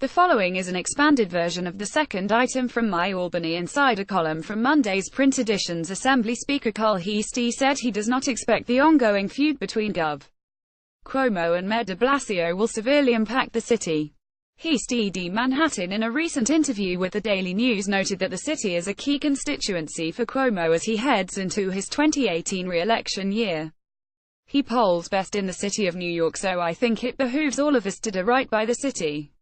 The following is an expanded version of the second item from my Albany Insider column from Monday's print editions. Assembly Speaker Carl Heastie said he does not expect the ongoing feud between Gov. Cuomo and Mayor de Blasio will severely impact the city. Heastie d Manhattan, in a recent interview with the Daily News, noted that the city is a key constituency for Cuomo as he heads into his 2018 re-election year. He polls best in the city of New York, so I think it behooves all of us to do right by the city.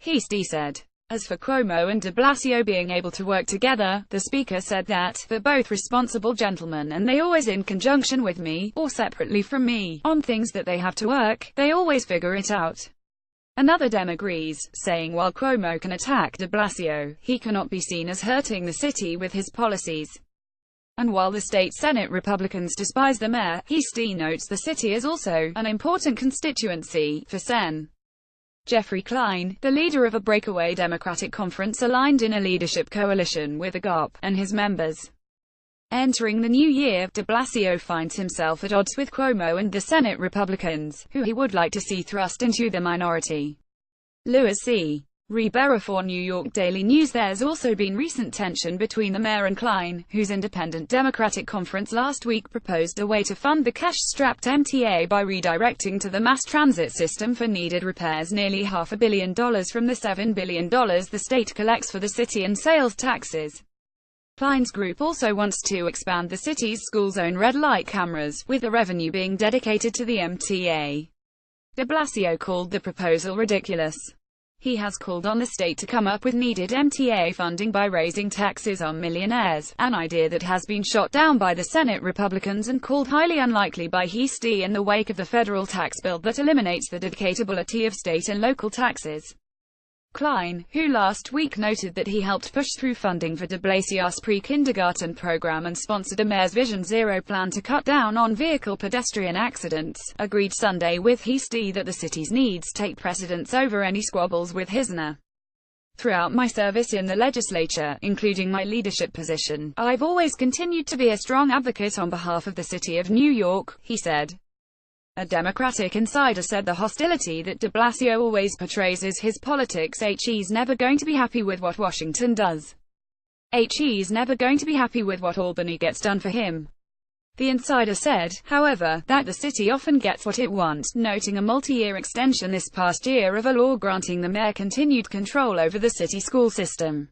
Heastie said. As for Cuomo and de Blasio being able to work together, the speaker said that they're both responsible gentlemen and they always, in conjunction with me, or separately from me, on things that they have to work, they always figure it out. Another Dem agrees, saying while Cuomo can attack de Blasio, he cannot be seen as hurting the city with his policies. And while the state Senate Republicans despise the mayor, Heastie notes the city is also an important constituency for Sen. Jeffrey Klein, the leader of a breakaway Democratic conference aligned in a leadership coalition with the GOP and his members. Entering the new year, de Blasio finds himself at odds with Cuomo and the Senate Republicans, who he would like to see thrust into the minority. Louis C. Ribera for New York Daily News. There's also been recent tension between the mayor and Klein, whose independent Democratic conference last week proposed a way to fund the cash-strapped MTA by redirecting to the mass transit system for needed repairs nearly $500 million from the $7 billion the state collects for the city and sales taxes. Klein's group also wants to expand the city's school-zone red light cameras, with the revenue being dedicated to the MTA. De Blasio called the proposal ridiculous. He has called on the state to come up with needed MTA funding by raising taxes on millionaires, an idea that has been shot down by the Senate Republicans and called highly unlikely by Heastie in the wake of the federal tax bill that eliminates the deductibility of state and local taxes. Klein, who last week noted that he helped push through funding for de Blasio's pre-kindergarten program and sponsored a Mayor's Vision Zero plan to cut down on vehicle-pedestrian accidents, agreed Sunday with Heastie that the city's needs take precedence over any squabbles with Hisner. Throughout my service in the legislature, including my leadership position, I've always continued to be a strong advocate on behalf of the city of New York, he said. A Democratic insider said the hostility that de Blasio always portrays as his politics. He's never going to be happy with what Washington does. He's never going to be happy with what Albany gets done for him. The insider said, however, that the city often gets what it wants, noting a multi-year extension this past year of a law granting the mayor continued control over the city school system.